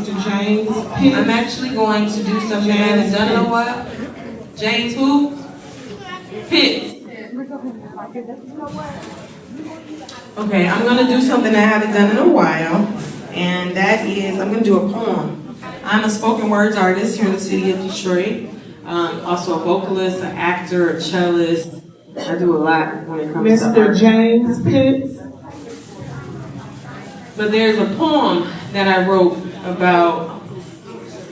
Mr. James Pitts. I'm actually going to do something I haven't done in a while. James who? Pitts. Okay, I'm going to do something I haven't done in a while, and that is I'm going to do a poem. I'm a spoken words artist here in the city of Detroit. Also a vocalist, an actor, a cellist. I do a lot when it comes to art. Mr. James Pitts. But there's a poem that I wrote about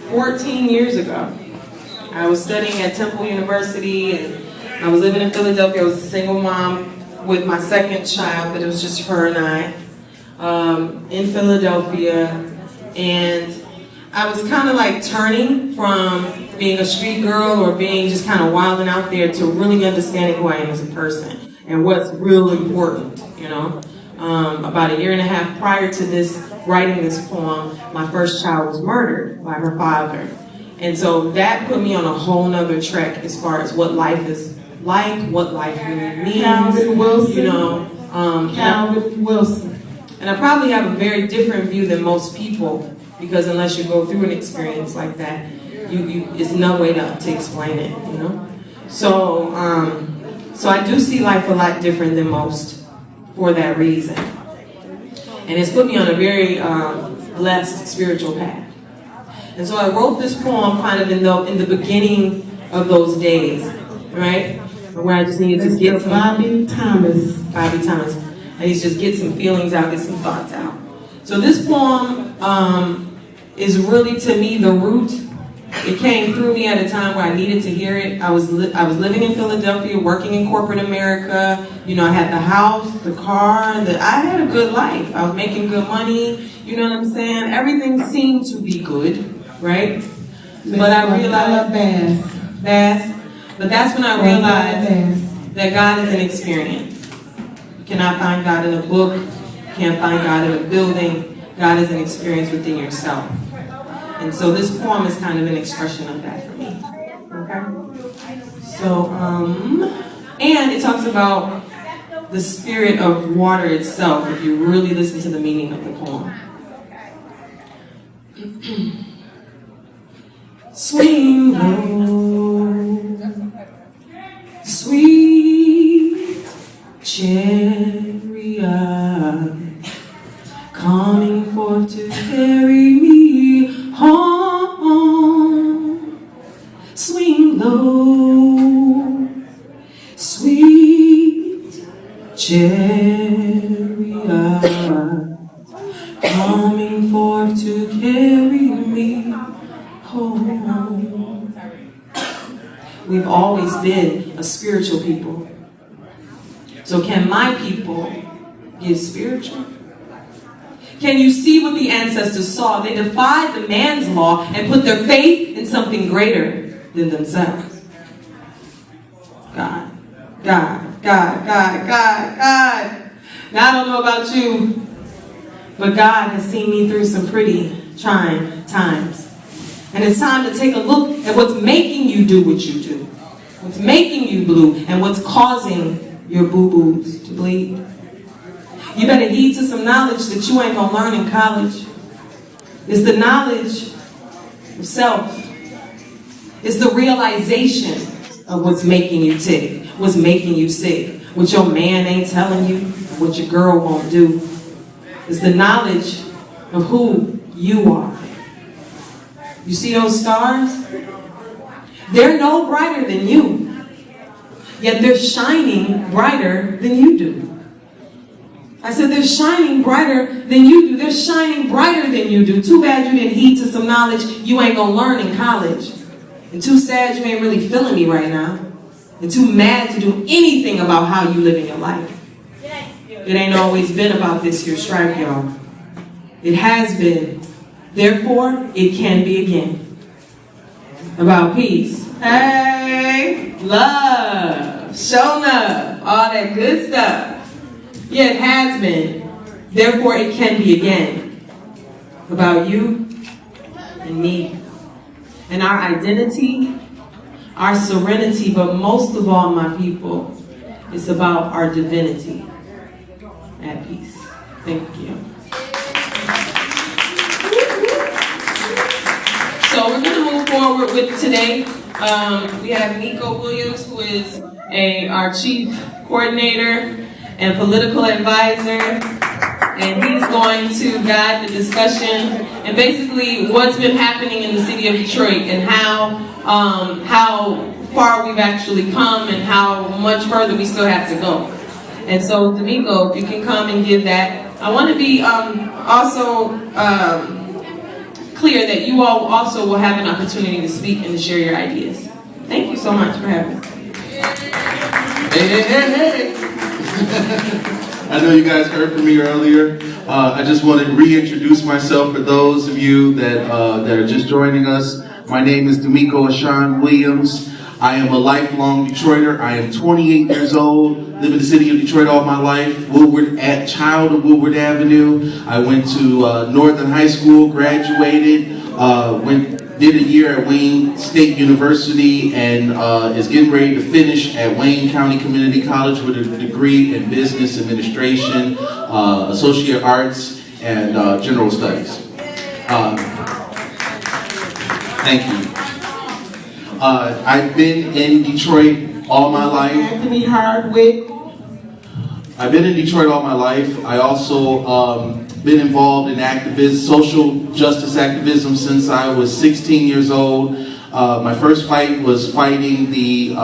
14 years ago. I was studying at Temple University, and I was living in Philadelphia. I was a single mom with my second child, but it was just her and I in Philadelphia. And I was kind of like turning from being a street girl or being just kind of wilding out there to really understanding who I am as a person and what's real important, you know. About a year and a half prior to this, writing this poem, my first child was murdered by her father. And so that put me on a whole nother trek as far as what life is like, what life really means. Calvin Wilson. You know, Calvin Wilson. And I probably have a very different view than most people, because unless you go through an experience like that, it's no way to explain it, you know? So, so I do see life a lot different than most for that reason. And it's put me on a very blessed spiritual path. And so I wrote this poem kind of in the beginning of those days, right? Where I just needed to get some... Bobby Thomas. I need to just get some feelings out, get some thoughts out. So this poem is really, to me, the root. It came through me at a time where I needed to hear it. I was living in Philadelphia, working in corporate America. You know, I had the house, the car, I had a good life. I was making good money. You know what I'm saying? Everything seemed to be good, right? But I realized But that's when I realized that God is an experience. You cannot find God in a book. You can't find God in a building. God is an experience within yourself. And so this poem is kind of an expression of that for me. Okay? So, and it talks about the spirit of water itself, if you really listen to the meaning of the poem. Swing low, sweet chariot, coming forth to carry me home. Swing low, sweet chariot, coming forth to carry me home. We've always been a spiritual people. So can my people get spiritual? Can you see what the ancestors saw? They defied the man's law and put their faith in something greater than themselves. God. Now I don't know about you, but God has seen me through some pretty trying times. And it's time to take a look at what's making you do what you do. What's making you blue and what's causing your boo-boos to bleed. You better heed to some knowledge that you ain't gonna learn in college. It's the knowledge of self. It's the realization of what's making you tick, what's making you sick, what your man ain't telling you, what your girl won't do. It's the knowledge of who you are. You see those stars? They're no brighter than you, yet they're shining brighter than you do. I said they're shining brighter than you do. They're shining brighter than you do. Too bad you didn't heed to some knowledge you ain't gonna learn in college. And too sad you ain't really feeling me right now. And too mad to do anything about how you live in your life. It ain't always been about this here strife, y'all. It has been. Therefore, it can be again. About peace. Hey, love, show love, all that good stuff. Yeah, it has been. Therefore, it can be again. About you and me. And our identity, our serenity, but most of all, my people, it's about our divinity. At peace. Thank you. forward with today. We have Nico Williams, who is our chief coordinator and political advisor, and he's going to guide the discussion and basically what's been happening in the city of Detroit and how far we've actually come and how much further we still have to go. And so, D'Amico, if you can come and give that. I want to be also clear that you all also will have an opportunity to speak and to share your ideas. Thank you so much for having me. Hey. I know you guys heard from me earlier. I just want to reintroduce myself for those of you that are just joining us. My name is D'Amico Ashawn Williams. I am a lifelong Detroiter. I am 28 years old, live in the city of Detroit all my life, child of Woodward Avenue. I went to Northern High School, graduated, did a year at Wayne State University, and is getting ready to finish at Wayne County Community College with a degree in Business Administration, Associate Arts, and General Studies. Thank you. I've been in Detroit all my life. Anthony Hardwick. I've been in Detroit all my life. I also been involved in social justice activism since I was 16 years old. My first fight was fighting the